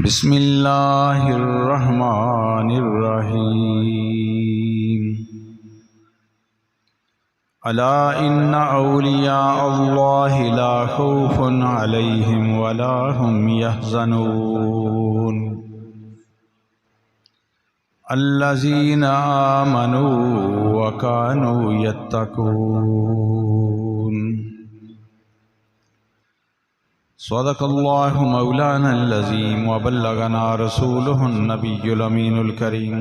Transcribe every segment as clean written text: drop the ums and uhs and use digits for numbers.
बिस्मिल्लाहिर्रहमानिर्रहीम। अला इन्ना औलिया अल्लाहि ला खौफुन अलैहिम वला हुम यहज़नून अल्लज़ीना आमनू व कानू यत्तकून। सदक़ल्लाहु मौलाना अल-अज़ीम व बल्लगना रसूलुहुन नबियुल अमीनुल करीम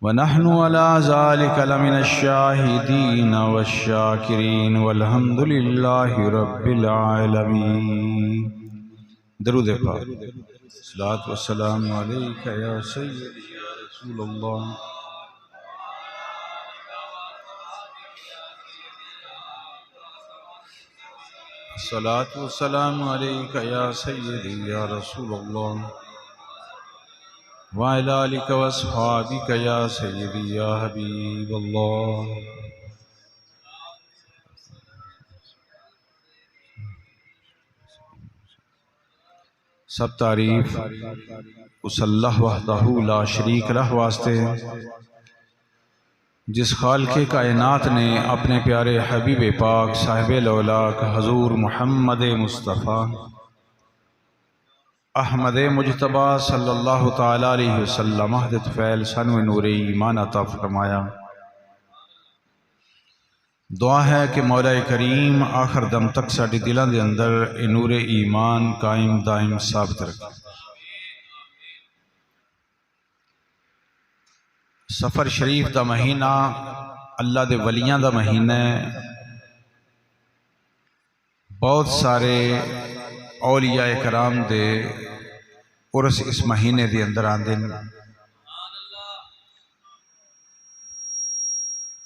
व नहनु अला ज़ालिका लमिनश शाहिदीन वश्शाकिरीन वल्हम्दुलिल्लाहि रब्बिल आलमीन। दरूद पाक। सलातो वस्सलामु अलैका या सय्यदी या रसूलल्लाह। सलातो वस्सलामु अलैका या सय्यदी या रसूलल्लाह व अला आलिका व अस्हाबिका या सय्यदी या हबीबल्लाह। सब तारीफ उस अल्लाह वहदहू ला शरीक लह वास्ते जिस खालिक़े कायनात ने अपने प्यारे हबीब पाक साहिब लौलाक हजूर मुहम्मद मुस्तफ़ा अहमद मुजतबा सल्लल्लाहु ताला अलैहि वसल्लम अहदत फैल सनव नूरे ईमान अता फरमाया। दुआ है कि मौला करीम आखिर दम तक साडी दिलों के अंदर ए नूरे ईमान कायम दायम साबित रखे। सफ़र शरीफ का महीना अल्लाह दे वलियां का महीना है। बहुत सारे औलिया कराम दे उर्स इस महीने के अंदर आते हैं।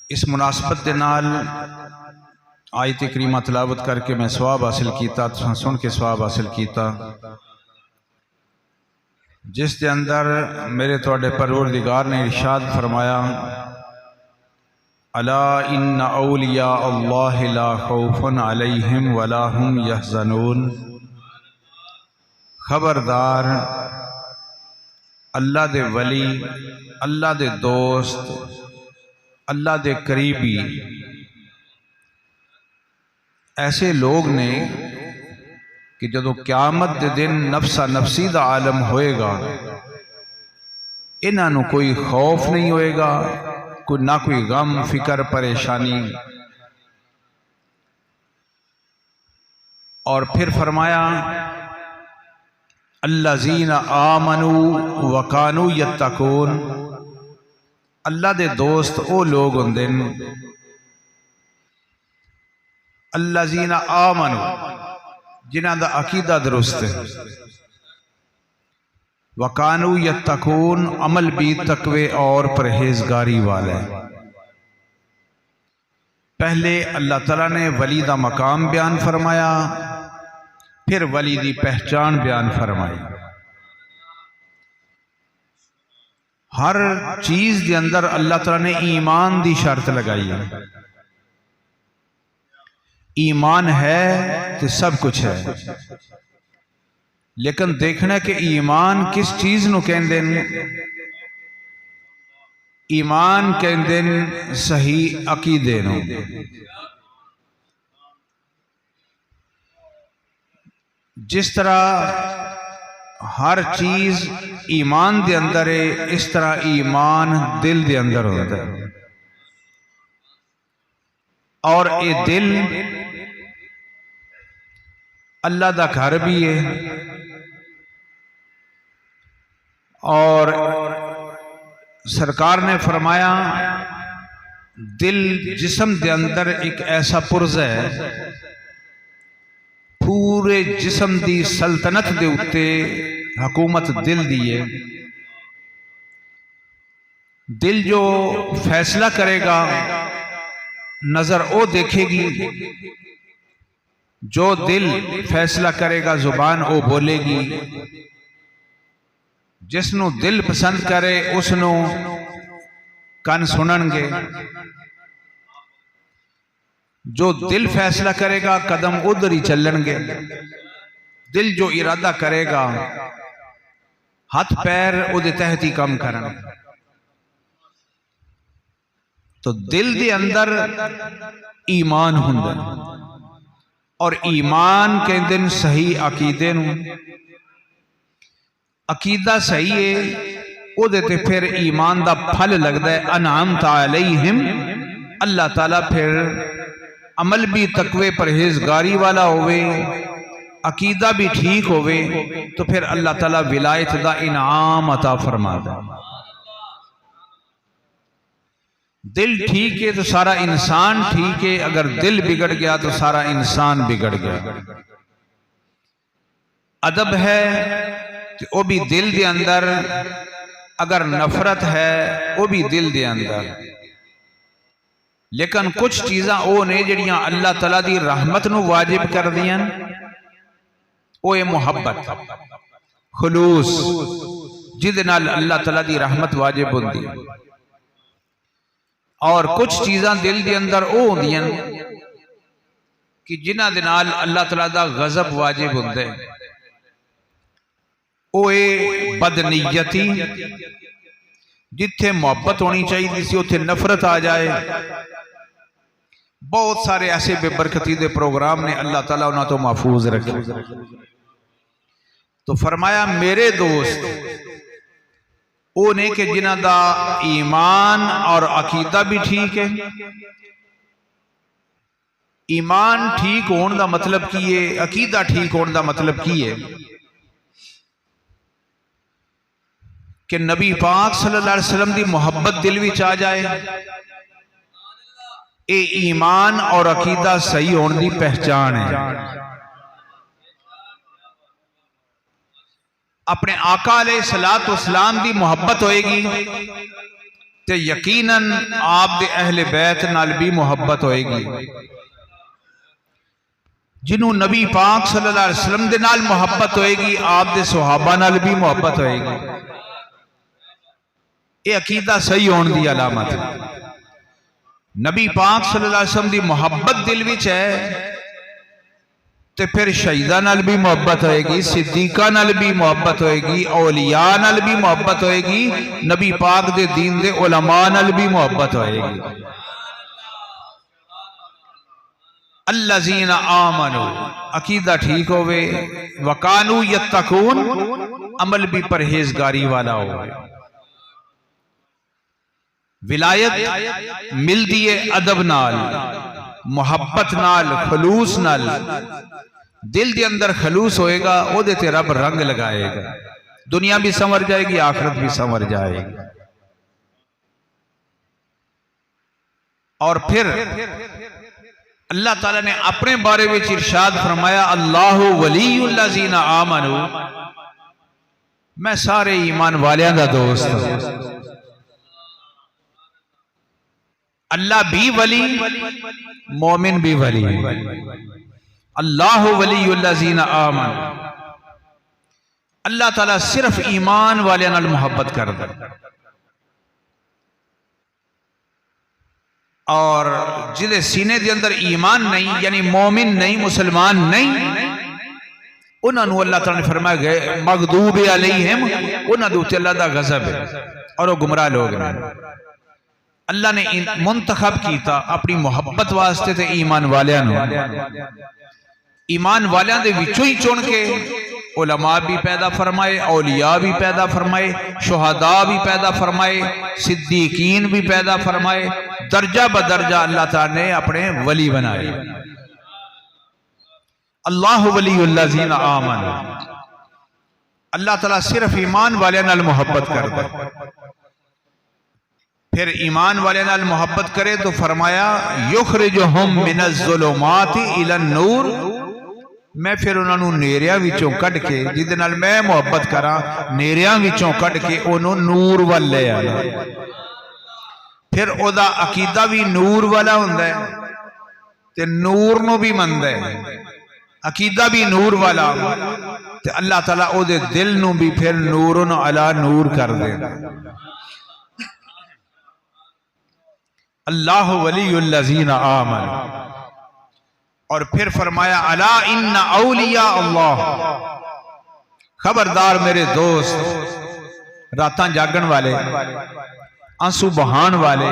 इस मुनासबत के नाल आयत करीमा तलावत करके मैं सवाब हासिल किया, सुन के सवाब हासिल किया, जिस के अंदर मेरे तुहाडे परवरदिगार ने इरशाद फरमाया, अला इन्ना औलिया अल्लाहि ला खौफुन अलैहिम वला हुम यहज़नून। खबरदार अल्लाह दे वली, अल्लाह दे दोस्त, अल्लाह दे करीबी ऐसे लोग ने कि जदों क़यामत दे दिन नफसा नफसी दा आलम होएगा, इन्हां कोई खौफ नहीं होएगा, ना कोई गम फिक्र परेशानी। और फिर फरमाया अल्लज़ीना आमनू व कानू यत्तकून। अल्लाह दे दोस्त वो लोग होंदे न, अल्लज़ीना आमनू जिन्हां दा अकीदा दुरुस्त है, वकानू यत्तकून अमल भी तकवे और परहेजगारी वाला है। पहले अल्लाह तला ने वली दा मकाम बयान फरमाया, फिर वली दी पहचान बयान फरमाई। हर चीज के अंदर अल्लाह तला ने ईमान दी शर्त लगाई है। ईमान है तो सब कुछ है, लेकिन देखना कि ईमान किस चीज नूं कहंदे न। ईमान कहंदे न सही अकीदे नूं। जिस तरह हर चीज ईमान दे अंदर है, इस तरह ईमान दिल दे अंदर होता है। और ये दिल अल्लाह दा घर भी है। और सरकार ने फरमाया दिल जिस्म के अंदर एक ऐसा पुरजा है, पूरे जिस्म की सल्तनत के उत्ते हुकूमत दिल दी है। दिल जो फैसला करेगा नजर वो देखेगी, जो दिल फैसला करेगा जुबान वो बोलेगी। जिसनों दिल पसंद करे उसनों कान सुनणगे, जो दिल फैसला करेगा कदम उधर ही चलणगे। दिल जो इरादा करेगा हथ पैर उहदे तहत ही काम करन। तो दिल दे अंदर ईमान हुंदा और ईमान कहंदे ने सही अकीदे नूं। अकीदा सही है उहदे ते फिर ईमान दा फल लगदा है। अनअमत अलैहिम, अल्लाह ताला फिर अमल भी तकवे परहेजगारी वाला होवे, अकीदा भी ठीक होवे तो फिर अल्लाह ताला विलायत दा इनाम अता फरमाता है। दिल ठीक है तो सारा इंसान ठीक है, अगर दिल बिगड़ गया तो सारा इंसान बिगड़ गया। अदब है तो वो भी दिल दे अंदर, अगर नफरत है वो भी दिल दे अंदर। लेकिन कुछ चीज़ां वो ने जिहड़ियां अल्लाह ताला दी रहमत नूं वाजिब कर दियां, वो है मुहब्बत, खुलूस, जिहदे नाल अल्लाह ताला दी रहमत वाजिब हुंदी। और कुछ चीज़ां दिल दे अंदर वो होंदियां कि जिन्हां दे नाल अल्लाह ताला दा गज़ब वाजिब हुंदा है। वो है बदनीयती, जिथे मुहब्बत होनी चाहिए सी उत्थे नफरत आ जाए। बहुत सारे ऐसे बेबरकती दे प्रोग्राम ने, अल्लाह ताला उन्हां तो महफूज रखे। तो फरमाया मेरे दोस्त वो ने कि जिन्हां दा ईमान और अकीदा भी ठीक है। ईमान ठीक होने का मतलब की है, अकीदा ठीक होने का मतलब की है कि नबी पाक सल्लल्लाहु अलैहि वसल्लम की मुहब्बत दिल विच आ जाए। ये ईमान और अकीदा सही होने की पहचान है। अपने आका अलैहिस्सलातु वस्सलाम की मुहब्बत होएगी तो यकीनन आप दे अहले बैत नाल भी मुहब्बत होएगी। जिन्हों नबी पाक सल्लल्लाहु अलैहि वसल्लम दे नाल मुहब्बत होएगी, आप दे सहाबा नाल भी मुहब्बत होएगी। ये अकीदा सही होने की अलामत है। नबी पाक सल्लल्लाहु अलैहि वसल्लम की मुहब्बत दिल विच है तो फिर शहीदा नाल भी मुहब्बत होएगी, सिद्दीका नाल भी मुहब्बत होएगी, औलिया नाल भी मुहब्बत होएगी, नबी पाक दे दीन दे उलमा नाल भी मुहब्बत होएगी। अल्लज़ीना आमनू, अकीदा ठीक होवे, वकानू यत्तकून, अमल भी परहेजगारी वाला होवे। विलायत मिलदी है अदब नाल, मुहब्बत नाल, खलूस नाल। दिल के अंदर खलूस होएगा, ओदे ते रब रंग लगाएगा। दुनिया भी संवर जाएगी, आखिरत भी संवर जाएगी। और फिर अल्लाह ताला ने अपने बारे में इरशाद फरमाया, अल्लाहु वलीयुल्लज़ीना आमनू, मैं सारे ईमान वालियां दा दोस्त हूं। अल्लाह भी वली, मोमिन भी वली। अल्लाहु वलीयुल्लज़ीना आमनू, अल्लाह ताला सिर्फ ईमान वालियां नाल मुहब्बत करदा। और जिहदे सीने दे अंदर ईमान नहीं, यानी मोमिन नहीं, मुसलमान नहीं, उन्होंने अल्लाह ताला ने फरमाया गए मगदूब अलैहिम, उन्होंने उत्ते अल्लाह दा गज़ब है और वो गुमराह लोग हैं। अल्लाह ने मुंतखब कीता अपनी मुहब्बत वास्ते ते ईमान वालियां नूं। ईमान वालियां दे विचों ही चुन के उलमा भी पैदा फरमाए, औलिया भी पैदा फरमाए, शुहदा भी पैदा फरमाए, सिद्दीकीन भी पैदा फरमाए। दर्जा बदर्जा अल्लाह ताला ने अपने वली बनाए। अल्लाहु वलीयुल्लज़ीना आमनू, अल्लाह ताला सिर्फ ईमान वालियां नाल मुहब्बत करदा। फिर ईमान वाले नाल मोहब्बत करे तो फरमाया युखरिजुहुम मिनज़्ज़ुलुमाति इलन-नूर, मैं फिर उन्होंने नेरिया विचों कढ़ के, जिहदे नाल मैं मोहब्बत करा, नेरिया विचों कढ़ के उन्होंने नूर वाल ले आना। फिर ओदा अकीदा भी नूर वाला हुंदा है ते नूर नूं भी मनदा है, अकीदा भी नूर वाला ते अल्लाह ताला ओदे दिल नूं भी फिर नूरुन अला नूर कर देंदा। अल्लाह वलीयुल्लज़ीना आमनू, और फिर फरमाया अला इन्ना औलिया अल्लाह, खबरदार मेरे दोस्त, रातां जागण वाले, आंसू बहाण वाले,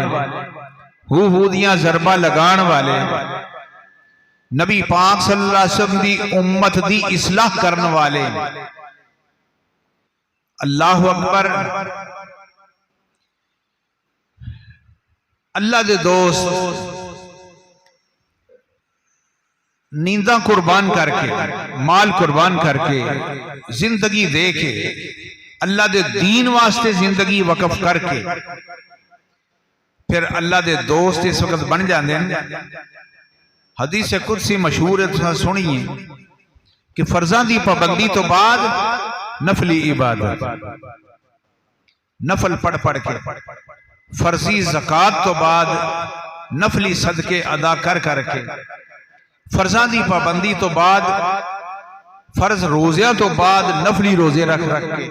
हू दियां ज़रबा लगाण वाले, नबी पाक सल्लल्लाहु अलैहि वसल्लम दी उम्मत दी इस्लाह करने वाले। अल्लाहु अकबर। अल्लाह दे दोस्त नींदा कुर्बान करके, माल कुर्बान करके, जिंदगी दे के, अल्लाह दे दीन वास्ते जिंदगी वकफ करके फिर अल्लाह दे दोस्त इस वक्त बन जाते हैं। हदीस कुदसी मशहूर है, सुनिए कि फर्जां दी पाबंदी तो बाद नफली इबादत, नफल पढ़ पढ़ के, फर्जी ज़कात तो बाद नफली सदके अदा कर करके, फर्जां दी पाबंदी तो बाद, फर्ज रोज़ियां तो बाद नफली रोजे रख रख के,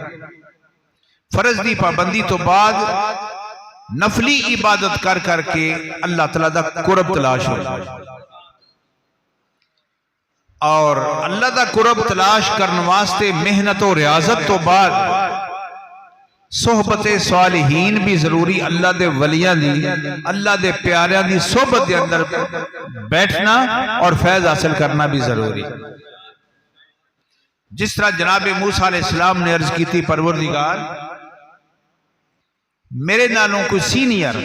फर्ज दी पाबंदी तो बाद नफली इबादत कर करके अल्लाह तआला दा कुर्ब तलाश हो। और अल्लाह दा कुर्ब तलाश करने वास्ते मेहनत और रियाजत तो बाद सोहबत सालिहीन भी जरूरी। अल्लाह दे वलियां दी, अल्लाह दे प्यारियां दी सोहबत के अंदर बैठना और फैज हासिल करना भी जरूरी। जिस तरह जनाब मूसा अलैहिस्सलाम ने अर्ज की थी, परवरदिगार मेरे नालों कोई सीनियर,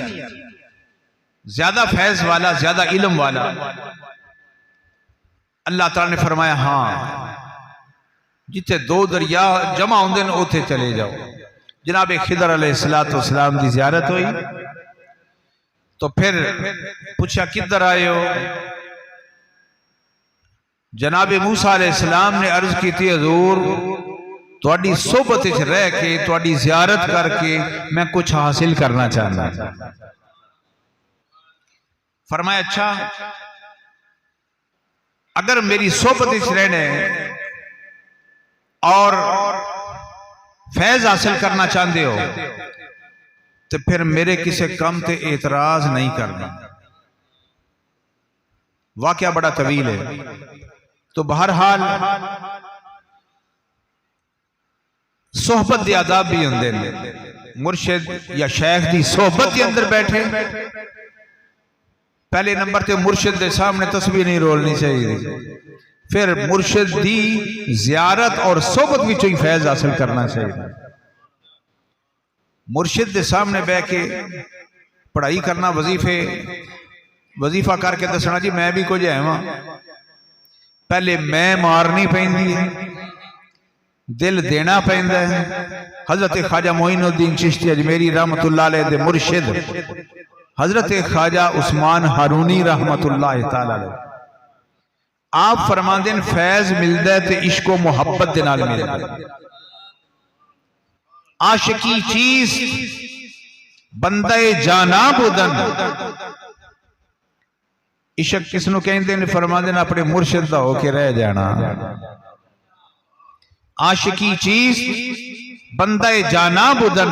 ज्यादा फैज वाला, ज्यादा इल्म वाला। अल्लाह ताला ने फरमाया हाँ, जिथे दो दरिया जमा होंदे ने उथे चले जाओ। जनाब खिदर अलैहिस्सलाम की ज़ियारत हुई तो फिर पूछा किधर आए हो? जनाब मूसा अलैहिस्सलाम ने अर्ज की थी, हजूर तुहाडी सोहबत च रह के, तुहाडी ज़ियारत करके मैं कुछ हासिल करना चाहता। फरमाया अच्छा, अगर मेरी सोहबत च रहने और फैज हासिल करना चाहते हो तो फिर मेरे किसी काम ते एतराज नहीं करना। वाकया बड़ा तवील है। तो बहरहाल सोहबत के आदाब भी होंगे। मुर्शिद या शेख की सोहबत के अंदर बैठे, पहले नंबर ते मुर्शिद के सामने तस्बीह नहीं रोलनी चाहिए। फिर मुर्शिद दी ज़ियारत और सोहबत विचों ही फैज हासिल करना चाहिए। मुर्शिद के सामने बह के पढ़ाई करना, वजीफा करके दसना जी मैं भी कुछ है वहां। पहले मैं मारनी पैंदी है, दिल देना पैंदा है। हजरत ख्वाजा मोइनुद्दीन चिश्ती अजमेरी रहमतुल्लाह अलैह दे मुर्शिद हजरत ख्वाजा उस्मान हारूनी रहमतुल्लाह तआला अलैह आप फरमांदे ने फैज मिलदा है ते इश्को मुहब्बत दे नाल मिलदा है। आशिकी चीज बंदे जाना बुदन। इश्क किसनू कहंदे ने? फरमांदे ने अपने मुर्शिद दा होके रह जाना। आशिकी चीज बंदे जाना बुदन,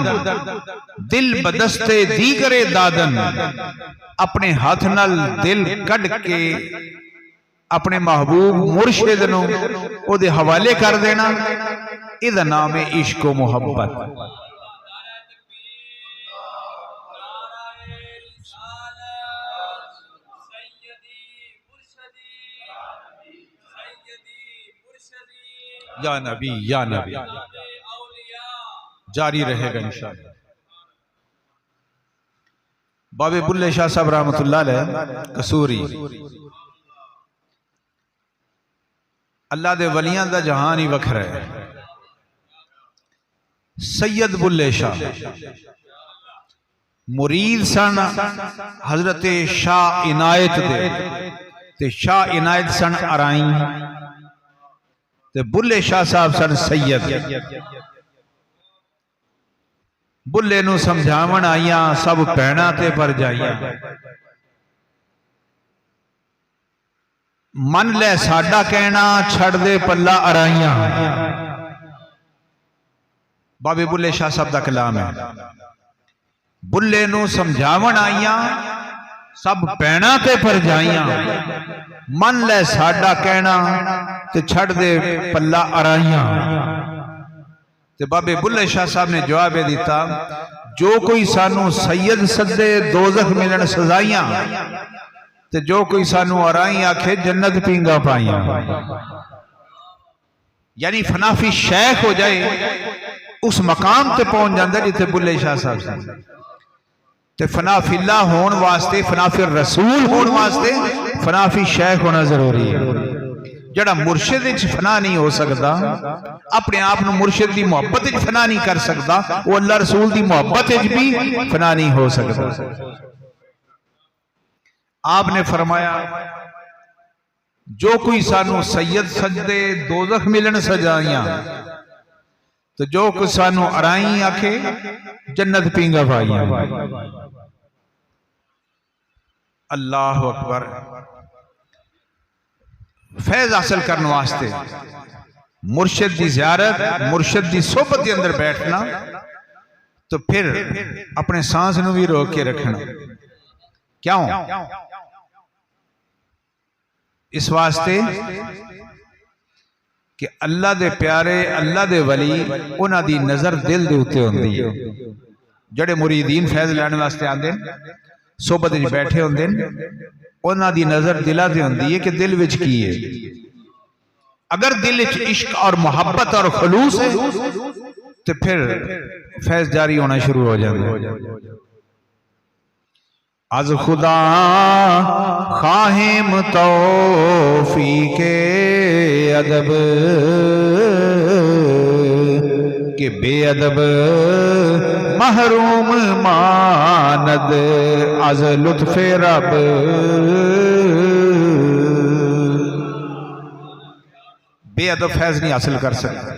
दिल बदस्ते दीगरे दादन। अपने हाथ नाल दिल कढ़ के अपने महबूब मुर्शिद नूं ओदे हवाले कर देना, इहदा नाम है इश्क व मुहब्बत। या नबी या नबी जारी रहेगा इंशाअल्लाह। बाबे बुल्ले शाह साहब रहमतुल्लाह अलैह कसूरी, अल्लाह दे वलियां दा जहान ही वखरा है। सैयद बुल्ले शाह मुरीद सन हजरत शाह इनायत दे, ते शाह इनायत सन अराई, ते बुल्ले शाह साहब सन सैयद। बुल्ले नूं समझावन आईया सब भैणां ते भरजाइयां, मन ले साडा कहना छड़ दे पल्ला अराइयां। बाबे बुल्ले शाह साहब दा कलाम है। बुल्ले नूं समझावन आईया सब भैणां ते भरजाइयां, मन ले साडा कहना ते छड़ दे पल्ला अराइयां। ते बाबे बुल्ले शाह साहब ने जवाब दिता, जो कोई सानू सैयद सदे दोजख मिलन सजाइयां, ते जो कोई सानू अराई आखे जन्नत पींगा पाइया। यानी फनाफी शेख हो जाए उस मकाम ते पहुंच जाता जिथे बुल्ले शाह साहब से। ते फनाफिल्ला होने वास्ते, फनाफिर रसूल होने वास्ते फनाफी शेख होना जरूरी है। जड़ा मुर्शिद फना नहीं हो सकता, अपने आप को मुर्शिद की मुहब्बत फना नहीं कर सकता, वो अल्लाह रसूल की मुहब्बत भी फना नहीं हो सकता। आपने फरमाया, जो कोई सानू सैयद सजदे दोजख मिलन सजाइयां, तो जो कोई सानू अराई आखे जन्नत पींगा पाइया। अल्लाह अकबर। फैज हासिल करने वास्ते मुर्शिद की ज़ियारत, मुर्शिद की सोबत के अंदर बैठना, तो फिर अपने सांस नू भी रोक के रखना। क्यों? इस वास्ते कि अल्लाह दे प्यारे, अल्लाह दे वली, उन्हां दी नज़र दिल दे उत्ते हुंदी है। जड़े मुरीदीन फैज लैण वास्ते आंदे सोबत विच बैठे होंदे, उन्हां दी नज़र दिला ते हुंदी है कि दिल विच की है। अगर दिल विच इश्क और मोहब्बत और खलूस है तो फिर फैज जारी होना शुरू हो जाता। आज खुदा खाहिम तौफीके अदब के बेअदब महरूम मानद आज लुत्फे रब। बेअदब फैज नहीं हासिल कर सकता,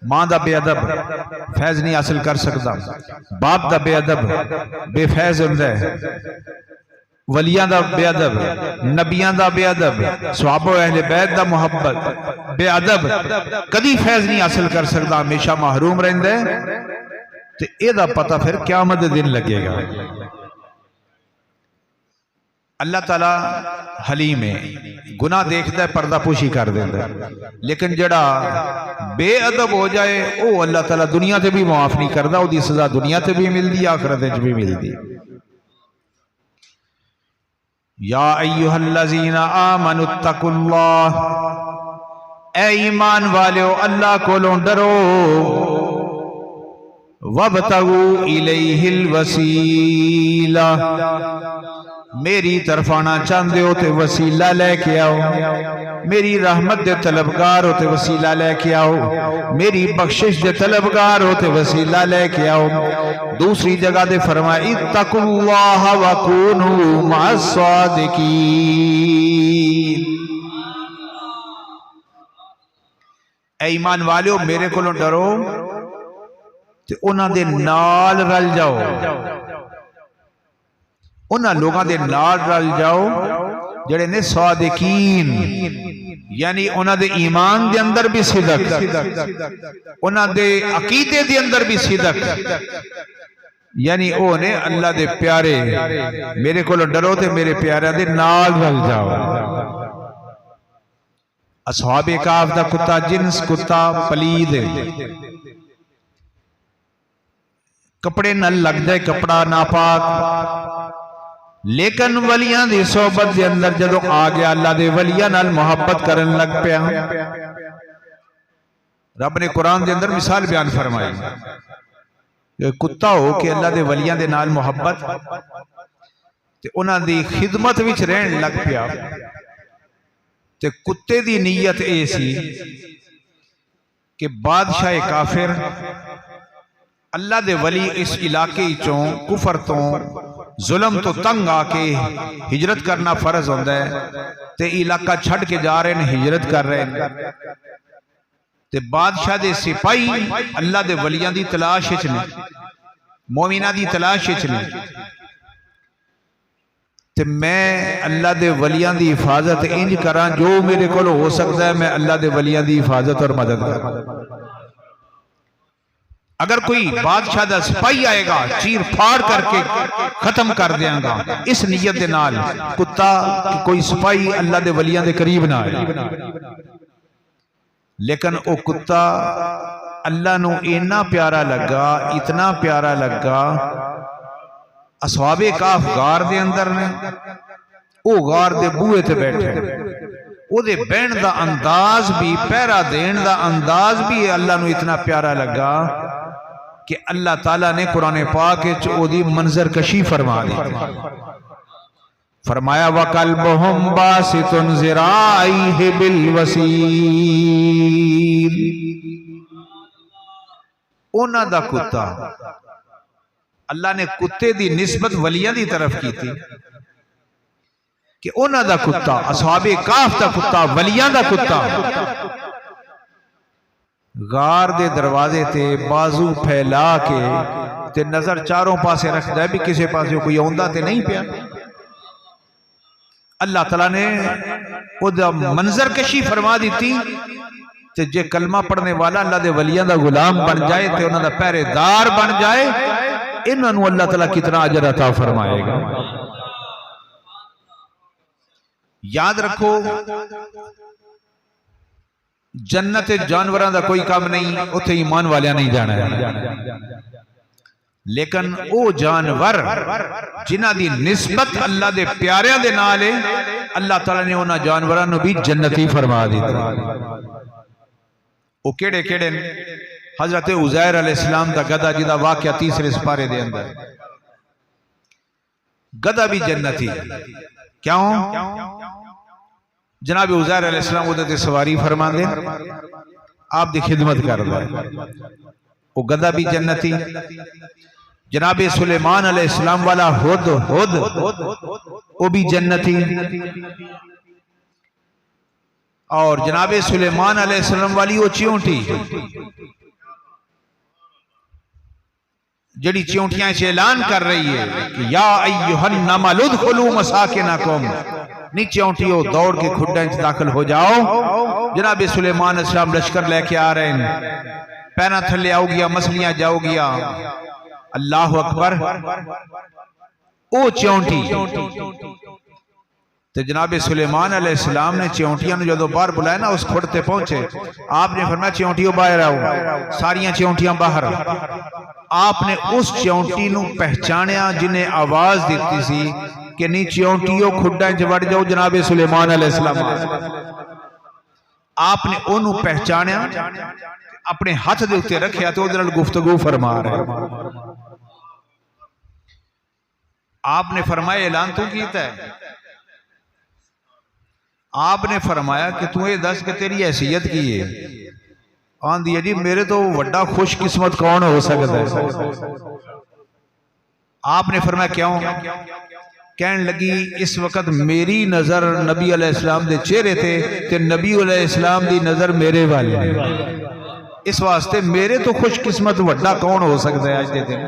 मां का बेअदब फैज नहीं हासिल कर सकता, बाप का बेअदब बेफैज होंदा है, वलियां दा बेअदब, नबियां दा बेअदब, सहाबा अहले बैत दा मुहब्बत बेअदब कदी फैज नहीं हासिल कर सकता, हमेशा महरूम रहिंदा है। ते एदा पता फिर क़यामत दे दिन लगेगा। अल्लाह ताला हलीम है, गुनाह देखता है, पर्दापोशी कर देता है, लेकिन जड़ा बेअदब हो जाए वो अल्लाह ताला दुनिया से भी माफ नहीं करता, उसकी सजा दुनिया से भी मिलती, आखिरत भी मिलती। या अय्युहल्लज़ीना आमनुत्तकुल्लाह, ऐ ईमान वाले अल्लाह कोलों डरो, वब्तगू इलैहिल वसीला, मेरी तरफ आना चाहते हो तो वसीला लेके आओ, मेरी रहमत दे तलबगार हो तो वसीला लेके आओ, मेरी बख्शिश दे तलबगार हो तो वसीला लेके आओ। दूसरी जगह दे फरमाया, इत्तकुल्लाह व कूनू मअस्सादिकीन, ऐ ईमान वालियो मेरे कोलों डरो ते उन्हां दे नाल रल जाओ, उन्होंने लोगों के नाल रल जाओ जड़े ने सादिकीन, यानी उन्होंने ईमान के अंदर भी सिदक, उन्होंने अकीदे के अंदर भी सिदक, यानी वो ने अल्लाह दे प्यारे, मेरे को डरो तो मेरे प्यारे दे नाल रल जाओ। असहाबे काफ दा कुत्ता जिन्स कुत्ता पलीद, कपड़े न लग जाए कपड़ा नापाक, लेकिन वलियां दी सोबत के अंदर जदों आ गया, अल्लाह दे वलियां नाल मोहब्बत करन लग पिया। रब ने कुरान के अंदर मिसाल बयान फरमाई, कुत्ता हो कि अल्लाह दे वलियां दे नाल मोहब्बत ते उन्हां दी खिदमत विच रहन लग पिया। ते कुत्ते दी नीयत ये सी कि बादशाह काफिर अल्लाह दे वली इस इलाके चों कुफर तो जुल्म तो तंग आके हिजरत करना फर्ज होंदा है, ते इलाका छड़ के जा रहे हैं, हिजरत कर रहे हैं, ते बादशाह दे सिपाही अल्लाह दे वलियां दी तलाश विच ने, मोमिना दी तलाश विच ने, ते मैं अल्लाह दे वलियां दी हिफाजत इंज करा जो मेरे को हो सकता है, मैं अल्लाह दे वलियां दी हिफाजत और मदद करा। अगर कोई बादशाह का सिपाही आएगा चीर फाड़ करके खत्म कर देंगा, इस नीयत के नाल कुत्ता कि कोई सिपाही अल्लाह दे वलियां दे करीब ना आए। लेकिन वो कुत्ता अल्लाह नू इन्ना प्यारा लगा, इतना प्यारा लगा। असहाबे काफ गार दे अंदर ने, वो गार दे बूहे ते बैठे, ओदे बहन दा अंदाज भी, पहरा देन दा अंदाज भी अल्लाह नू इतना प्यारा लगा कि अल्लाह ताला ने कुरान पाक विच ओदी मंजर कशी फरमा दी। फरमाया वकल्बुहुम बासितुन ज़िराइहि बिल वसील, उन्हां दा कुत्ता, अल्लाह ने कुत्ते दी निस्बत वलियां दी तरफ की थी कि उन्हां दा कुत्ता, असहाबे काफ दा कुत्ता, वलियां दा कुत्ता गार दे दरवाजे ते बाजू फैला के ते नजर चारों पासे रखदा है भी किसी पासे कोई आउंदा ते नहीं पिया। अल्लाह तआला ने ओदा मंजर कशी फरमा दी थी ते जे कलमा पढ़ने वाला अल्लाह दे वलियां दा गुलाम बन जाए ते उन्हां दा पहरेदार बन जाए, इन्हां नूं अल्लाह तआला कितना अजर अता फरमाएगा। याद रखो, जन्नत जानवरों का कोई काम नहीं, उत्थे ईमान वालियां नहीं जाना है। लेकिन वो जानवर जिन्हां दी निस्बत अल्लाह दे प्यारियां दे नाल है, अल्लाह ताला ने उन्हां जानवरों नूं भी जन्नती फरमा दिता। वो केड़े केड़े? हजरत उज़ैर अलैहिस्सलाम दा गधा, जिहदा वाकया तीसरे सिपारे दे अंदर, गधा भी जन्नती। क्यों? जनाब उज़ैर अलैहिस्सलाम उहदे ते सवारी फरमांदे, आप दी खिदमत करदा, वो गधा भी जन्नती। जनाब सुलेमान अलैहिस्सलाम वाला हुद वो भी जन्नती। और जनाब सुलेमान अलैहिस्सलाम वाली वो चिंटी, जड़ी चिंटियां से ऐलान कर रही है कि या अय्युहन नमल उदखुलू मसाकिनकुम, नी चिंटियों दौड़ के खुड्डां च दाखिल हो जाओ। जनाब सुलेमान अलैहिस्सलाम लश्कर लेके आ रहे हैं, पैरा थले आओ गया, मछलियां जाओ गया। अल्लाह अकबर। ओ चिंटी ते जनाब सुलेमान अलैहिस्सलाम ने चिंटियां जो बाहर बुलाया ना, उस खुड ते पहुंचे, आपने फरमाया चिंटियों बाहर आओ। सारियां चिंटियां बाहर। आपने उस चिंटी नूं पहचानिया जिन्हें आवाज दी सी कि नी चिंटियों खुड्डां च वड़ जाओ, जनाब सुलेमान अलैहिस्सलाम। आपने ओनू पहचानिया, अपने हाथ दे उत्ते रखिया तो उहदे नाल गुफ्तगू फरमा रहे। आपने फरमाया ऐलान तू कीता है? आपने फरमाया कि तू ये दस कि तेरी हैसियत की है? आंदी है जी मेरे तो वड्डा खुशकिस्मत कौन हो सकता है। आपने फरमाया क्यों? कहने लगी इस वक्त मेरी नजर नबी अलैहिस्सलाम दे चेहरे ते नबी अलैहिस्सलाम दी नजर मेरे वाले, इस वास्ते मेरे तो खुशकिस्मत वड्डा कौन हो सकता है आज के दिन।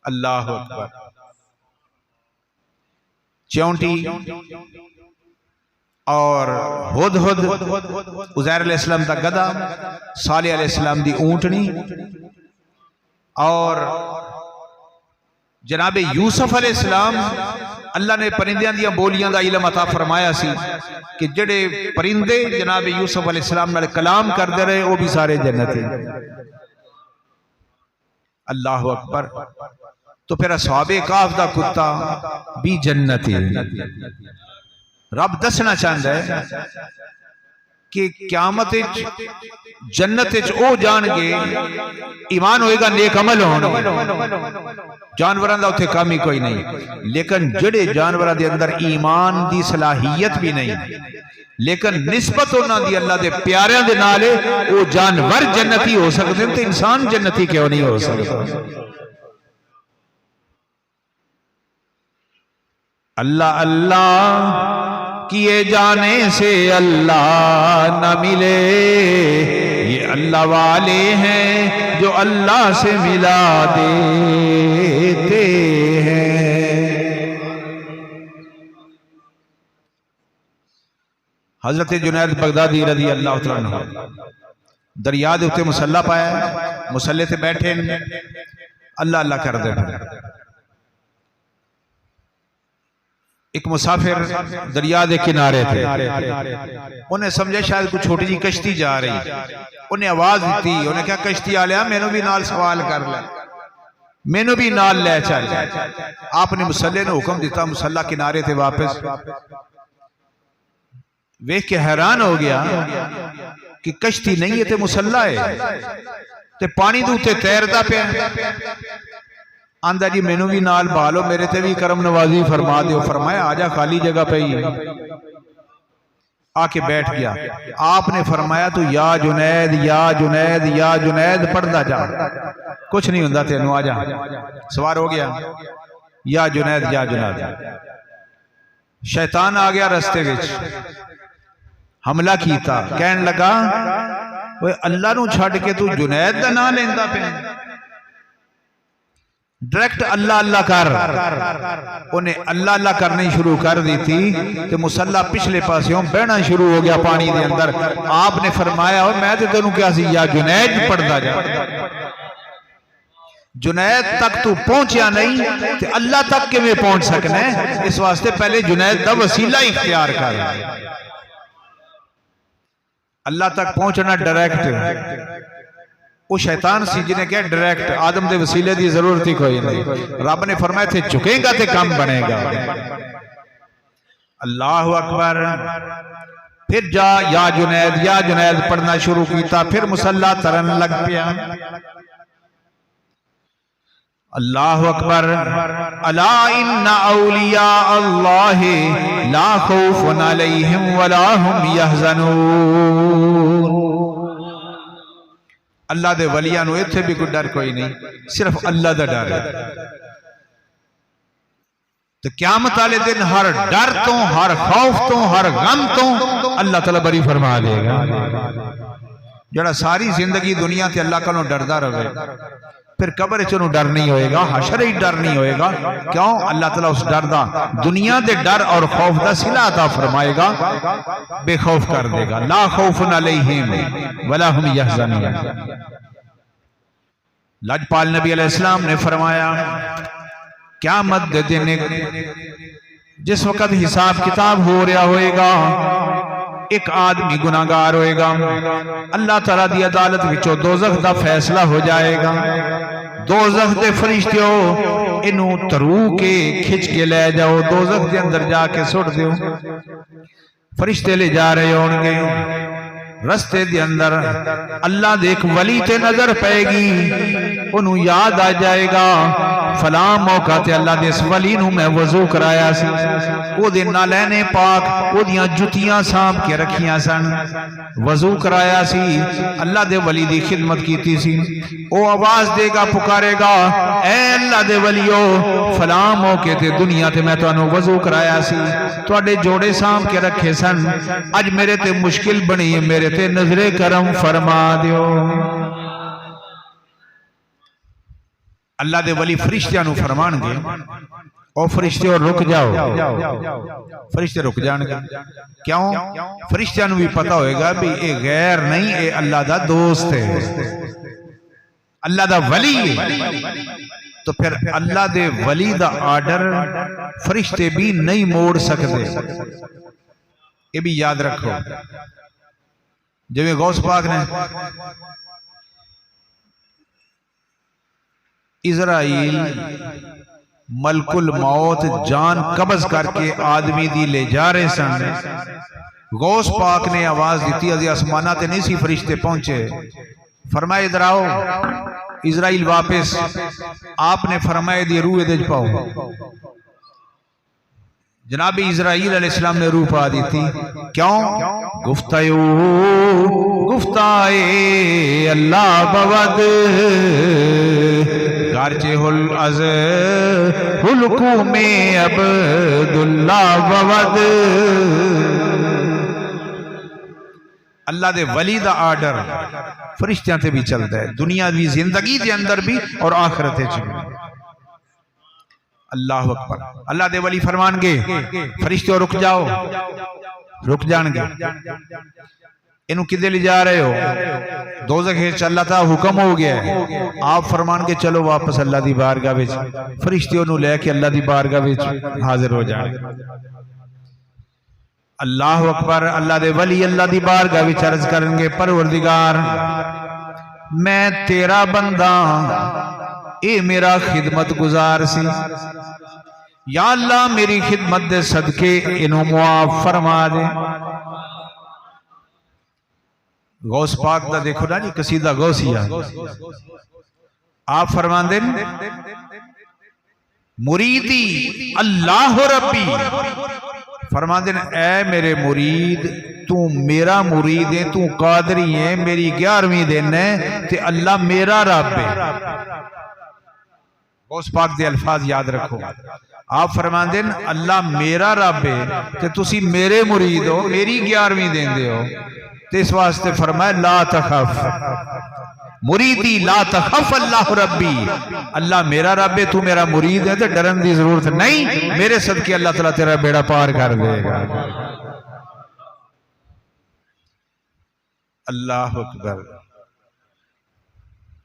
अल्लाह अकबर। चिंटी और हुद उज़ैर अलैहिस्सलाम दा गधा, सालेह अलैहिस्सलाम दी ऊंटनी, और जनाब यूसुफ अलैहिस्सलाम, अल्लाह ने परिंदियां दी बोलियां दा इल्म अता फरमाया सी कि जेड़े परिंदे जनाब यूसुफ अलैहिस्सलाम नाल कलाम करते रहे वो भी सारे जन्नती। अल्लाह अकबर। तो फिर असहाबे काफ दा कुत्ता भी जन्नती। रब दसना चाहता है कि क़यामत जन्नत ओ जाणगे, ईमान होएगा, नेक अमल होणगे, जानवरों का उत्थे काम ही कोई नहीं। लेकिन जड़े जानवरों के अंदर ईमान की सलाहियत भी नहीं, लेकिन निस्बत उन्होंने दी अल्लाह के प्यारियां दे नाल है, वो जानवर जन्नती हो सकते हैं, तो इंसान जन्नती क्यों नहीं हो सकता? अल्लाह अल्लाह किए जाने से अल्लाह न मिले, ये अल्लाह वाले हैं जो अल्लाह से मिला देते हैं। हजरत जुनैद बगदादी रज़ी अल्लाह तआला अन्हु दरिया के उत्ते मुसल्ला पाया, मुसल्ले से बैठे अल्लाह अल्लाह कर दे। एक मुसाफिर दरिया के किनारे थे, उन्हें समझा शायद कोई छोटी जी कश्ती जा रही, उन्हें आवाज दी, उन्हें क्या कश्ती आ लिया मैनू भी नाल सवाल कर ले, मैनू भी नाल ले चल। आपने मुसल्ले ने हुक्म दिता, मुसल्ला किनारे थे वापस वेख के हैरान हो गया कि कश्ती नहीं है ते मुसल्ला है ते पानी दे उत्ते तैरदा पिया। आंदा जी मैनू भी नाल बालो, मेरे ते भी करम नवाजी फरमा दो। फरमाया आजा खाली जगह पे ही। आके बैठ गया। आपने फरमाया तू या जुनैद या जुनैद या जुनैद पढ़दा जा, कुछ नहीं हुंदा तेनू, आजा। सवार हो गया, या जुनैद या जुनैद। शैतान आ गया रस्ते विच, हमला कीता, कहन लगा ओए अल्लाह नू छड़ के तू जुनैद दा नाम लेंदा पिया, डायरेक्ट अल्लाह अल्लाह कर। उन्हें अल्लाह अल्लाह करनी शुरू कर दी थी तो मुसल्ला पिछले पासों बहना शुरू हो गया पानी के अंदर। आपने फरमाया मैं तो तेनू क्या सी या जुनैद पढ़दा जा, जुनैद तक तू पहुंचा नहीं तो अल्लाह तक किवें पहुंच सकना है? इस वास्ते पहले जुनैद दा वसीला इख्तियार कर। अल्लाह तक पहुंचना डायरेक्ट, वो शैतान सी जिन्हें क्या डायरेक्ट आदम के वसीले की जरूरत ही कोई नहीं। रब ने फरमाया थे झुकेगा तो काम बनेगा। अल्लाह अकबर। फिर जा या जुनैद पढ़ना शुरू किया, फिर मुसल्ला तरन लग पिया। अल्लाह अकबर। अला इन्ना औलिया अल्लाह ला खौफुन अलैहिम वला हुम यहज़नून। अल्लाह दे वलियां नूं इत्थे भी कोई डर कोई नहीं, सिर्फ अल्लाह दा डर है। तो क़यामत वाले दिन हर डर तो, हर खौफ तो, हर गम तो अल्लाह तआला बरी फरमा देगा। जड़ा सारी जिंदगी दुनिया ते अल्लाह कोलों डरदा रहे, फिर कब्र च नहीं डर नहीं होएगा, हशर ही डर नहीं होएगा। क्यों? अल्लाह ताला उस डर दा, दुनिया दे डर और खौफ दा सिला अता फरमाएगा, बेखौफ कर देगा। ला खौफुन अलैहिम वला हुम यहज़नून। लजपाल नबी अलैहिस्सलाम ने फरमाया क़यामत दे दिन जिस वक्त हिसाब किताब हो रहा होएगा, एक आदमी गुनाहगार होएगा, अल्लाह ताला दी अदालत विचों दोज़ख दा फैसला हो जाएगा। दोज़ख दे फरिश्तियों इनू तरू के खिंच के ले जाओ, दोज़ख दे अंदर जाके सुट दो। फरिश्ते ले जा रहे होंगे, रस्ते दे अंदर अल्लाह दे एक वली ते नजर पेगी, उन्हों याद आ जाएगा फला मौका ते अल्लाह दे इस वली नूं मैं वजू कराया सी, ओदे नालैने पाक ओदियां जुतियां सांभ के रखियां सन, वजू कराया सी, अल्लाह दे वली दी खिदमत कीती सी। ओ आवाज देगा, पुकारेगा, ऐ अल्लाह दे वलियो फला मौके ते दुनिया ते मैं तुहानू वजू कराया सी, तुहाडे जोड़े सांभ के रखे सन, अज मेरे ते मुश्किल बनी, मेरे ते नजरे करम फरमा दियो। अल्लाह दे वली फरिश्तियां नू फरमानगे, ओ फरिश्ते रुक जाओ। फरिश्ते रुक जाएंगे। क्यों? फरिश्तियां नू भी पता होएगा भी ये गैर नहीं, ये अल्लाह दा दोस्त है, अल्लाह दा वली है। तो फिर अल्लाह दे वली दा आर्डर फरिश्ते भी नहीं मोड़ सकते, ये भी याद रखो। जिवें गौस पाक ने इजराइल मलकुल मौत जान कब्ज करके आदमी दी ले जा रहे सन, गौस पाक ने आवाज दी, अजे आसमाना ते नहीं सी फरिश्ते पहुंचे, फरमाए इधर आओ। इजराइल वापस, आपने फरमाए दी रूह दे पाओ। जनाब इजराइल अलैहिस्सलाम ने रूह पा दी थी। क्यों? गुफ्ताए अल्लाह बवद गारचे हुल अज हुलकू में अब्दुल्ला बवद। अल्लाह दे वली दा आर्डर फरिश्तियां ते भी चलता है, दुनिया की जिंदगी के अंदर भी और आखिरत भी। अल्लाह अकबर। अल्लाह दे वली फरमानगे फरिश्ते रुक जाओ, रुक जाएंगे। इनू किधे ले जा रहे हो? दोज़ख अल्लाह ताला हुक्म हो गया है, आप फरमान के चलो वापस अल्लाह दी बारगाह विच। फरिश्ते ओनू लैके अल्लाह दी बारगाह विच हाजिर हो जाए। अल्लाह अकबर। अल्लाह दे वली अल्लाह दी बारगाह विच अर्ज करेंगे, परवरदिगार मैं तेरा बंदा, ए मेरा खिदमत गुजार सी, या अल्लाह मेरी खिदमत दे सदके इनू मुआफ फरमा दे। गौस पाक दा देखो ना जी कसीदा गौसिया, आप फरमांदे मुरीदी अल्लाह रब्बी, फरमांदे ऐ मेरे मुरीद तू मेरा मुरीद है, तू कादरी है, मेरी 11वीं दिन है ते अल्लाह मेरा रब है। गौस पाक दे अल्फाज याद रखो। आप फरमांदे अल्लाह मेरा रब है ते तुसी मेरे मुरीद हो, मेरी 11वीं देंदे हो। तो इस वास्ते फरमाया ला तखफ मुरीदी ला तखफ अल्लाह रब्बी, अल्लाह मेरा रब है, तू मेरा मुरीद है, तो डरन की जरूरत नहीं, मेरे सदके अल्लाह ताला तेरा बेड़ा पार कर देगा। अल्लाह अकबर।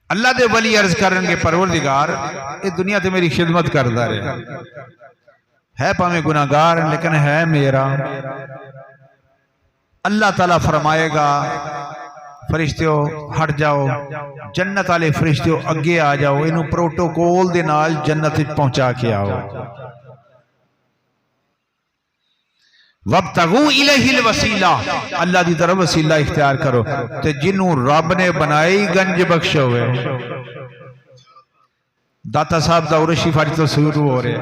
अल्लाह दे वली अर्ज करेंगे, परवरदिगार ये दुनिया ते मेरी खिदमत करता रहे है, भावें गुनाहगार लेकिन है मेरा। अल्लाह ताला फरमाएगा फरिश्तियों हट जाओ, जन्नत वाले फरिश्तियों अगे आ जाओ, इनू प्रोटोकॉल दे नाल जन्नत पहुंचा के आओ। वब्तगू इलैहिल वसीला, अल्लाह की तरफ वसीला इख्तियार करो। ते जिन्हों रब ने बनाई गंज बख्श होवे। दाता साहब दा उर्शी फज तो शुरू हो रहे,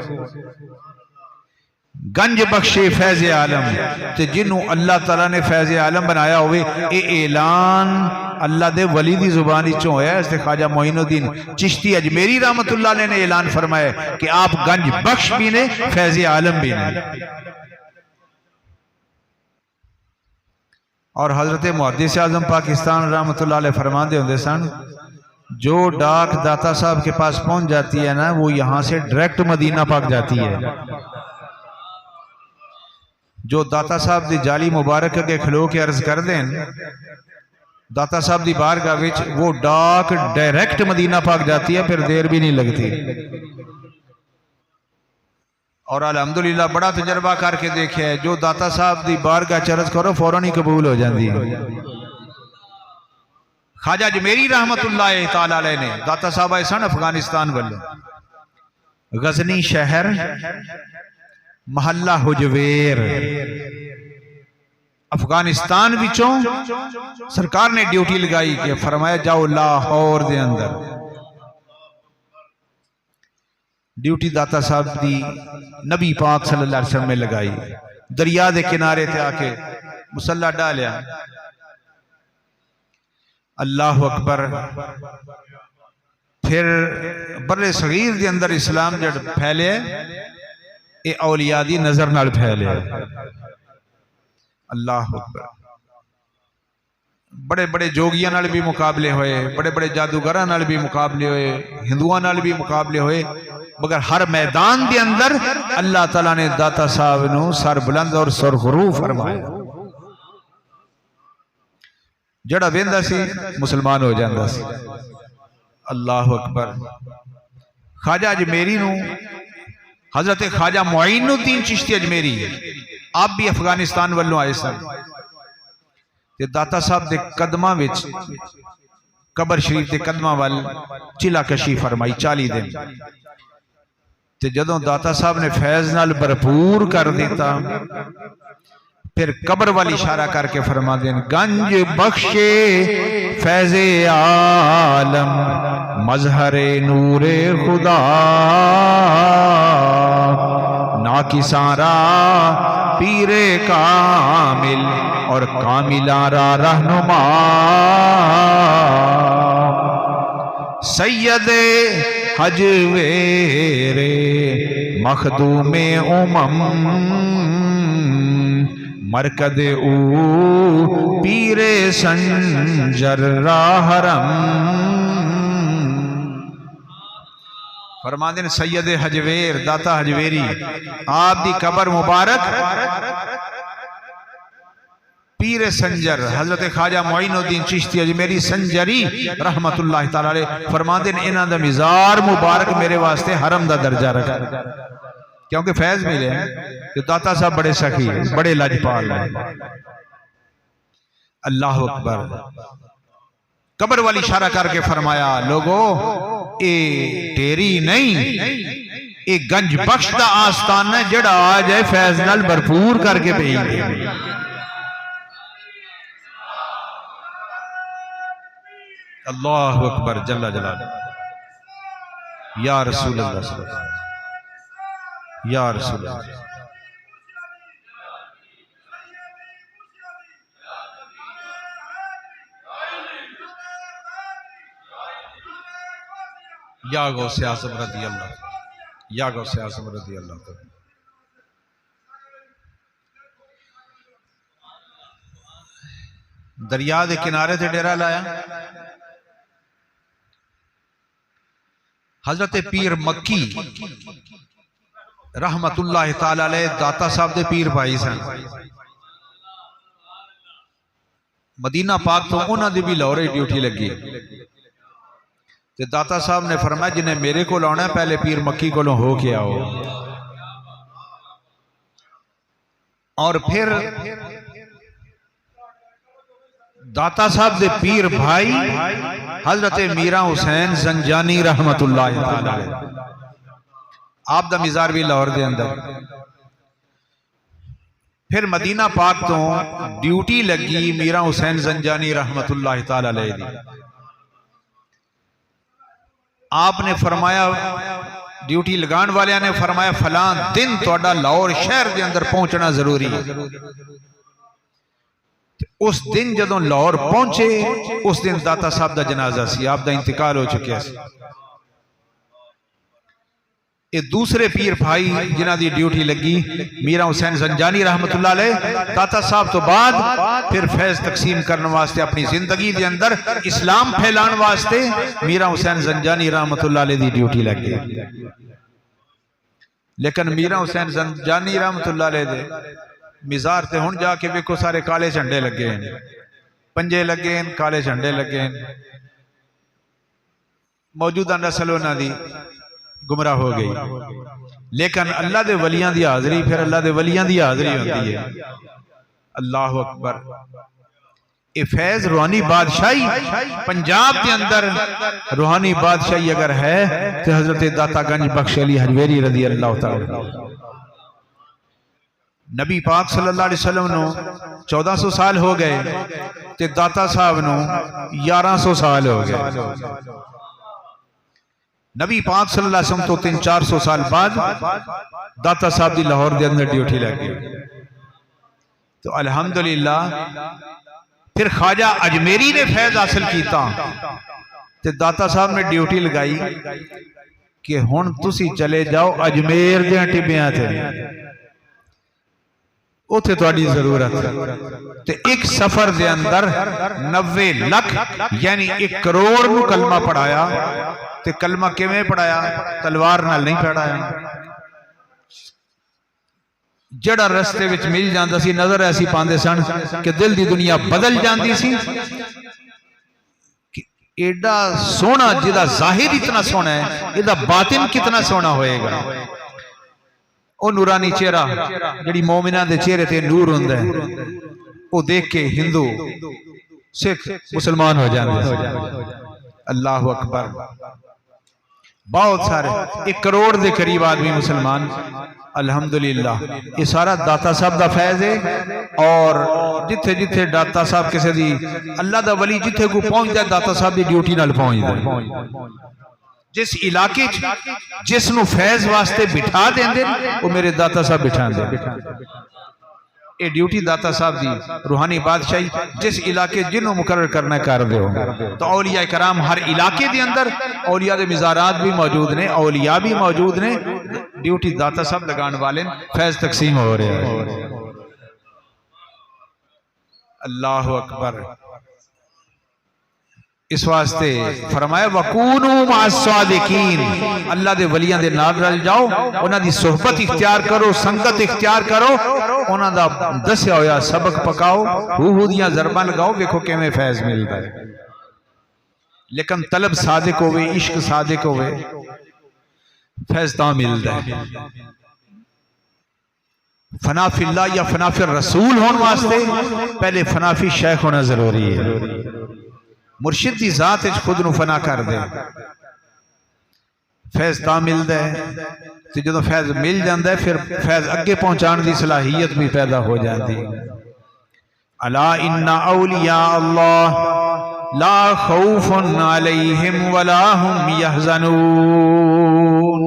गंज बख्शे फैज आलम, ते जिन्हों अल्लाह ताला ने फैज आलम बनाया होवे, ये ऐलान अल्लाह दे वली दी जुबान चो होया। इसते ख्वाजा मोइनुद्दीन चिश्ती अजमेरी रहमतुल्लाह अलैह ने ऐलान फरमाया कि आप गंज बख्श भी ने, फैज आलम भी ने। और हजरत मुहद्दिस आज़म पाकिस्तान रहमतुल्लाह अलैह फरमाते होंगे सन, जो डाक दाता साहब के पास पहुंच जाती है ना, वो यहाँ से डायरेक्ट मदीना पाक जाती है। जो दाता साहब की जाली मुबारक के खलो के अर्ज कर दें दाता साहब की बारगाह विच, वो डाक डायरेक्ट मदीना पाक जाती है, फिर देर भी नहीं लगती। और अल्हम्दुलिल्लाह बड़ा तजर्बा करके देखे है, जो दाता साहब की बारगाह चर्ज करो फौरन ही कबूल हो जाती है। ख्वाजा अजमेरी रहमतुल्लाह तआला अलैह ने दाता साहब आए सन अफगानिस्तान वालों, गजनी शहर महल्ला हुजवेर अफगानिस्तान विचों सरकार ने ड्यूटी लगाई कि फरमाया जाओ लाहौर दे अंदर। ड्यूटी दाता साहब की नबी पाक सल्लल्लाहु अलैहि वसल्लम में लगाई। दरिया के किनारे ते आके मुसल्ला डालिया। अल्लाह अकबर। फिर बर्रे सगीर के अंदर इस्लाम जब फैले, ये औलिया दी नजर नाल फैले। अल्लाह अकबर। बड़े बड़े जोगियां नाल भी मुकाबले होए, बड़े बड़े जादूगरां नाल भी मुकाबले होए, हिंदुआं नाल भी मुकाबले होए, मगर हर मैदान के अंदर अल्लाह ताला ने दाता साहब नू सर बुलंद और सुरखरू फरमाया। जड़ा वेंदा सी मुसलमान हो जांदा सी। अल्लाह अकबर। ख्वाजा अजमेरी नू हजरत ख्वाजा मोइनुद्दीन चिश्ती अजमेरी आप भी अफगानिस्तान वालों आए सन, दाता साहब के कदमां विच कबर शरीफ के कदमां वाल चिला कशी फरमाई 40 दिन। ते जदों दाता साहब ने फैज नाल भरपूर कर दिता, फिर कबर वाली इशारा करके फरमा देन, गंज बख्शे फैज़े आलम मजहरे नूरे खुदा ना किसारा पीरे कामिल और कामिलारा रहनुमा सैयदे हजवेरे मखदूमे उमम मरकद ऊ पीरे संजर राहरम। फरमाते सैयद हजवेर दाता हजवेरी आप दी कबर मुबारक पीर संजर हजरत ख्वाजा मोइनुद्दीन चिश्ती अजमेरी संजरी रहमतुल्लाह तआला अलैह फरमाते ने इन्हां दा मिज़ार मुबारक मेरे वास्ते हरम दा दर्जा रखा, क्योंकि फैज मिले कि दाता साहब बड़े सखी बड़े लजपाल हैं। अल्लाह अकबर। कब्र वाली इशारा करके फरमाया, लोगो ए तेरी नहीं, ए गंज बख्श दा आस्थान है जेड़ा आ जाए फैज नाल भरपूर करके भेज दे। अल्लाह अकबर जल्ला जलालुहु। या रसूल अल्लाह, या रसूल अल्लाह। या गौसे आज़म रज़ी अल्लाह, या गौसे आज़म रज़ी अल्लाह। दरिया के किनारे से डेरा लाया। हजरत पीर मक्की रहमतुल्लाह तआला अलैह दाता साहब दे पीर भाई सन। मदीना पाक तो उन्होंने दी भी लाहौर ड्यूटी लगी। ते दाता साहब ने फरमाया जिन्हें मेरे को आना है पहले पीर मक्की को हो के आओ। और फिर दाता साहब दे पीर भाई हजरत मीरा हुसैन जंजानी रहमतुल्लाह तआला अलैह, आप दा मिज़ार भी लाहौर दे अंदर। फिर मदीना पाक तो ड्यूटी लगी मीरा हुसैन जंजानी रहमतुल्लाह तआला अलैह दी। आपने फरमाया, ड्यूटी लगाने वाले ने फरमाया फलां दिन तोड़ा लाहौर शहर के अंदर पहुंचना जरूरी है। उस दिन जदों लाहौर पहुंचे उस दिन दाता साहब का जनाजा सी, आप दा इंतकाल हो चुका सी। ये दूसरे पीर भाई जिन्हां दी ड्यूटी लगी मीरा हुसैन जंजानी रहमतुल्लाह अलैह, दाता साहब तो बाद फिर फैज तकसीम करने वास्ते अपनी जिंदगी के अंदर इस्लाम फैलाने वास्ते मीरा हुसैन जंजानी रहमतुल्लाह अलैह दी ड्यूटी लग गई। लेकिन मीरा हुसैन जंजानी रहमतुल्लाह अलैह दे मिज़ार ते हुण जाके वेखो सारे काले झंडे लगे हैं, पंजे लगे हैं, काले झंडे लगे हैं। मौजूदा नस्ल उन्हां दी गुमराह हो गई। लेकिन अल्लाह दे वलियां दी हाज़री फिर अल्लाह दे वलियां दी हाज़री होती है। अल्लाह अकबर। ये फैज रूहानी बादशाही पंजाब के अंदर रूहानी बादशाही अगर है तो हजरत दाता गंज बख्श अली हजवेरी रज़ी अल्लाह तआला। नबी पाक सल्लल्लाहु अलैहि वसल्लम नो 1400 साल हो गए ते दाता साहब नो 1100 साल हो गए। नबी पाक सल्लल्लाहु अलैहि वसल्लम तो 300-400 साल बाद दाता साहब की लाहौर के अंदर ड्यूटी लग गई। तो अल्हम्दुलिल्लाह फिर ख्वाजा अजमेरी ने फैज हासिल किया ते दाता साहब ने ड्यूटी लगाई कि हुण तुसी चले जाओ अजमेर दे टिब्बियां ते, उथे तुहाडी जरूरत है। ते एक सफर दे अंदर 90 लाख यानी 1 करोड़ नू कलमा पढ़ाया। ते कलमा किवें पढ़ाया? तलवार नाल नहीं पढ़ाया। जड़ा रस्ते विच मिल जांदा सी नजर ऐसी पांदे सन कि दिल दी दुनिया बदल जाती सी कि एडा सोहना जिहदा जाहिर इतना सोहना है इहदा बातिन कितना सोहना होएगा। ओ नूरानी चेहरा जिहड़ी मोमिना दे चेहरे ते नूर हुंदा है वो देख के हिंदू सिख मुसलमान हो जाते। अल्लाह अकबर। बहुत सारे 1 करोड़ के करीब आदमी मुसलमान। अल्हम्दुलिल्लाह ये सारा दाता साहब का फैज है। और जिथे जिथे दाता साहब किसी दी अल्लाह दा वली जिथे को पहुंचता दाता साहब की ड्यूटी नाल पहुंचता। जिस इलाके जिसनू फैज वास्ते बिठा देंदे वो मेरे दाता साहब बिठा दे। ये ड्यूटी दाता साहब दी रूहानी बादशाही जिस इलाके जिन्हों मुकर्रर करना कर दो। तो औलिया कराम हर इलाके के अंदर औलिया दे मिज़ारात भी मौजूद ने, औलिया भी मौजूद ने। ड्यूटी दाता साहब लगाने वाले फैज तकसीम हो रहे हैं। अल्लाह अकबर। इस वास्ते फरमाया वकूनू मास्सादिकीन, अल्लाह दे वलियां दे नाल रल जाओ, उन्हां दी सोहबत इख्तियार करो, संगत इख्तियार करो, उन्हां दा दस्या होया सबक पकाओ, हू दियां ज़रबां लगाओ, वेखो किवें फैज़ मिलदा है। लेकिन तलब सादिक होवे, इश्क सादिक होवे, फैज़ तां मिलदा है। फनाफिल्ला या फनाफिर रसूल होने वास्ते पहले फनाफी शेख होना जरूरी है। मुर्शिद की जात खुद नूं फना कर दे, फैज़ तां मिलदा है। तो जो फैज़ मिल जाता है फिर फैज़ अगे पहुँचाने की सलाहियत भी पैदा हो जाती है। अला इन्ना औलिया अल्लाह ला खौफुन अलैहिम वला हुम यहज़नून।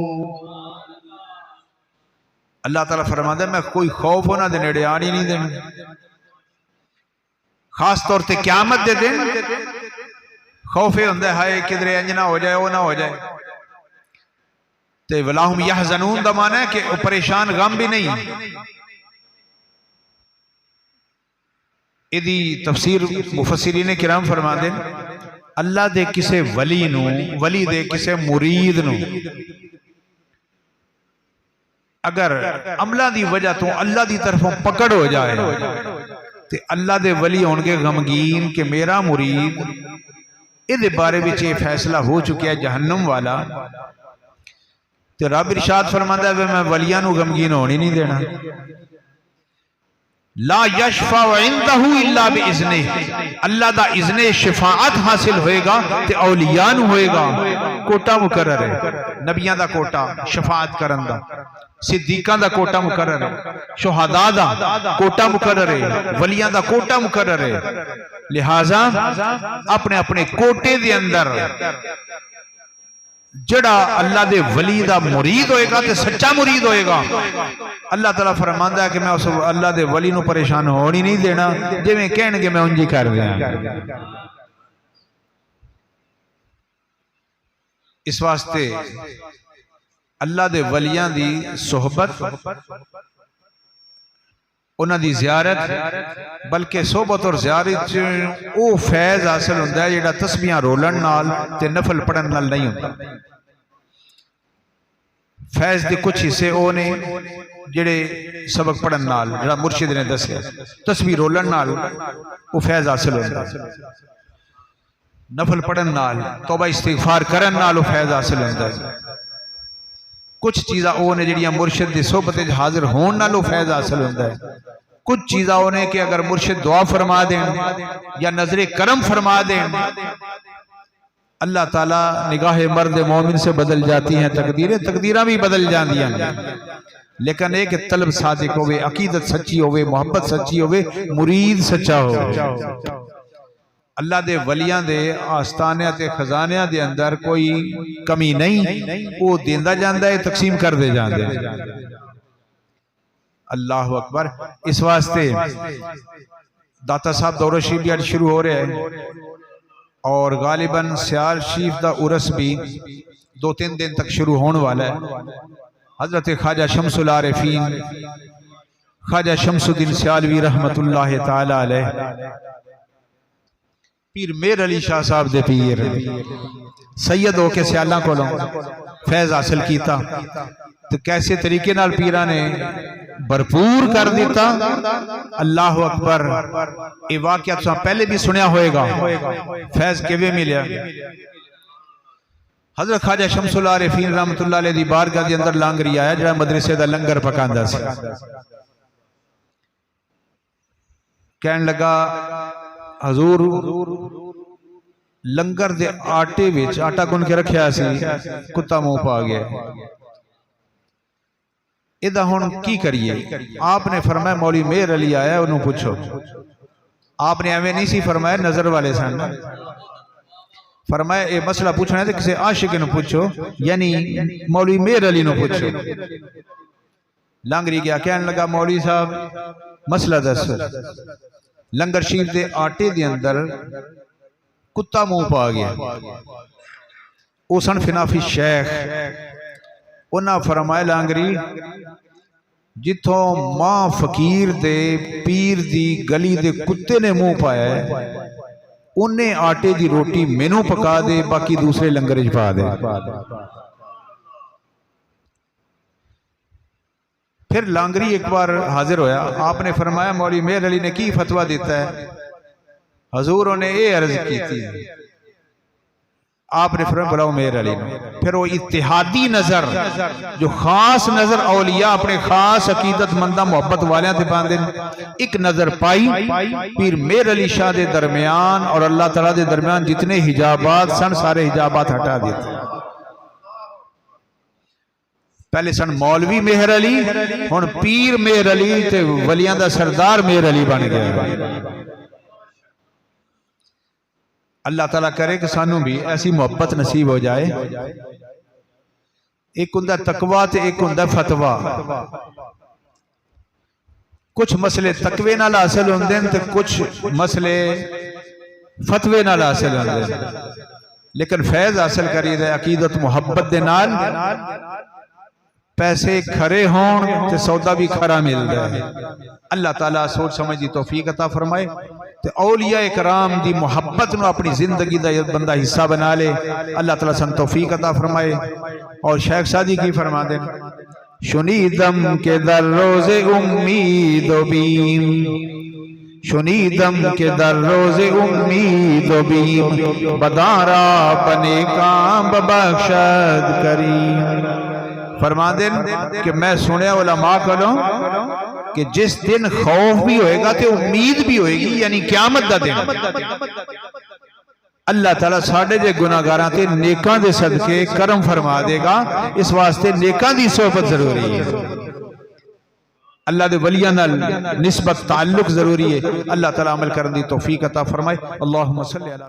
अल्लाह ताला फरमाता है मैं कोई खौफ उन्हां दे नेड़े आण ही नहीं देना। खास तौर पर क़यामत दे दिन खौफ ये होंदा है किधरे इंज ना हो जाए, वो ना हो जाए। तो वलाहुम यहज़नून दा माना है कि परेशान गम भी नहीं। इहदी तफसीर मुफस्सिरीन किराम फरमाते हैं अल्लाह दे किसे वली नूं, वली दे किसे मुरीद नूं अगर अमला दी वजह तो अल्लाह दी तरफों पकड़ हो जाए तो अल्लाह दे वली होणगे गमगीन कि मेरा मुरीद इहदे बारे में ये फैसला हो चुका है जहन्नम वाला। तो रब इरशाद फरमांदा है मैं वलियां नूं गमगीन होने नहीं देना। ला यशफा इंदहु इल्ला बिइज़्निह, अल्लाह दा इज़्ने शफाअत हासिल होएगा तो औलिया नूं होएगा। कोटा मुकर्रर है, नबियां दा कोटा शफाअत करन दा, सिद्दीकां दा कोटा मुकर्रर है, शुहदा दा कोटा मुकर्रर है, वलियां दा कोटा मुकर्रर है। लिहाजा अपने अपने कोटे दे अंदर जड़ा अल्लाह दे वली दा मुरीद होएगा तो सच्चा मुरीद होएगा। अल्लाह ताला फरमांदा है कि मैं उस अल्लाह दे वली नूं परेशान होण ही नहीं देना, जिवें कहणगे मैं उंज ही कर दियां। इस वास्ते अल्लाह दे वलियां दी सोहबत, उन्हां दी ज़ियारत, बल्कि सोहबत और ज़ियारत वो फैज़ हासिल होंदा है जिहड़ा तस्बीहां रोलण नाल ते नफल पढ़न नाल नहीं होंदा। फैज़ दे कुछ हिस्से वो ने जिहड़े सबक पढ़न नाल, जिहड़ा मुर्शिद ने दस्सिया, तस्बीह रोलण नाल वो फैज़ हासिल होंदा, नफल पढ़न नाल तौबा इस्तिग़फार करन नाल वो फैज़ हासिल होंदा है। कुछ चीज़ां वो ने जिहड़ियां मुर्शिद दी सोहबत विच हाजिर होण नाल वो फैज़ हासिल होंदा है। कुछ चीज़ां वो ने कि अगर मुर्शिद दुआ फरमा दें या नजरे करम फरमा दें, अल्लाह ताला निगाह मर्द मोमिन से बदल जाती हैं तकदीरें, तकदीरां भी बदल जांदियां। लेकिन एक तलब सादिक होवे, अकीदत सच्ची होवे, मोहब्बत सच्ची होवे, मुरीद सच्चा हो। अल्लाह दे वलियां दे आस्तानियां ते खजानियां दे अंदर कोई कमी नहीं, वो देंदा जांदा है, तकसीम कर दे जांदे। अल्लाह अकबर। इस वास्ते दाता साहब दौरा शरीफ भी आज शुरू हो रहा है और गालिबन सियाल शरीफ दा उरस भी 2-3 दिन तक शुरू होने वाला है। हजरत ख्वाजा शमसुल आरिफीन ख्वाजा शमसुद्दीन सियालवी रहमतुल्लाह ताला अलैह पीर मेर अली शाह साहब दे पीर सैयद होके सियालां कोलों फैज़ हासिल किया। तो कैसे तरीके नाल पीरां ने भरपूर कर दिता। अल्लाह अकबर। ये वाकया तुसां पहले भी सुनिया होएगा, फैज़ किवें मिलिया। हजरत ख्वाजा शमसुल आरिफीन रहमतुल्लाह अलैह दी बारगाह दे अंदर लांगरी आया जिहड़ा मदरसे दा लंगर पकांदा सी। कहन लगा हजूर लंगर दे आटे विच आटा गुन के रखिया सी, कुत्ता मुंह पा गया, इदा हुण की करिए। आपने फरमाया मौली मेर अली आया उन्होंने पूछो। आपने एवं नहीं सी फरमाया, नजर वाले सन। फरमाया ये मसला पूछना है तो किसी आशिक नूं पूछो, यानी मौली मेर अली नूं पूछो। लांगरी गया, कहने लगा मौली साहब मसला दस। लंगर शरीफ के आटे के अंदर कुत्ता मुंह पा गया। उसन फिनाफी शेख उन्हें फरमाया लांगरी जिथों मां फकीर दे पीर दी गली दे कुत्ते ने मुंह पाया है, उन्हें आटे की रोटी मैनू पका दे, बाकी दूसरे लंगर च पा दे। फिर लांगरी एक बार हाजिर होया, आपने फरमाया मौलवी मेहर अली ने की फतवा दिता है? हजूर ने यह अर्ज की थी, आपने फरमाया बुलाओ मेहर अली ने। फिर वो इत्तिहादी नजर, जो खास नजर औलिया अपने खास अकीदतमंदा मोहब्बत वाले ते पांदे, एक नजर पाई पीर मेहर अली शाह के दरमियान और अल्लाह तआला के दरमियान जितने हिजाबात सन सारे हिजाबात हटा दिए। पहले सन मौलवी मेहर अली, हुण पीर मेहर अली ते वलियां दा सरदार मेहर अली बन गया। अल्लाह ताला करे कि सानू भी ऐसी मोहब्बत नसीब हो जाए। एक हुंदा तकवा ते एक हुंदा फतवा। कुछ मसले तकवे नाल हासिल होंदे हैं ते कुछ मसले फतवे नाल हासिल होंदे हैं, लेकिन फैज हासिल करीदा अकीदत मुहब्बत दे नाल। पैसे खरे होण ते सौदा भी खरा मिलदा है। अल्लाह ताला सोच समझ दी तौफीक अता फरमाए ते औलिया इकराम दी मोहब्बत नूं अपनी जिंदगी दा बंदा हिस्सा बना ले। अल्लाह ताला सन तौफीक अता फरमाए। और शेख सादी की फरमा दें, शुनीदम के दर रोज़े उम्मीद बीम, शुनीदम के दर रोज़े उम्मीद बीम, बदारा बने काम बख्शद करीम। फरमा दें कि मैं सुनिया उलमा कोलों कि जिस दिन खौफ भी होएगा तो उम्मीद भी होएगी, यानी क़यामत दा दिन। अल्लाह ताला साडे जे गुनाहगारां ते नेकां दे सदके करम फरमा देगा। इस वास्ते नेकां दी सोहबत जरूरी है, अल्लाह दे वलियां नाल निस्बत ताल्लुक जरूरी है। अल्लाह ताला अमल करने दी तौफीक अता फरमाए। अल्लाहुम्मा सल्ली अला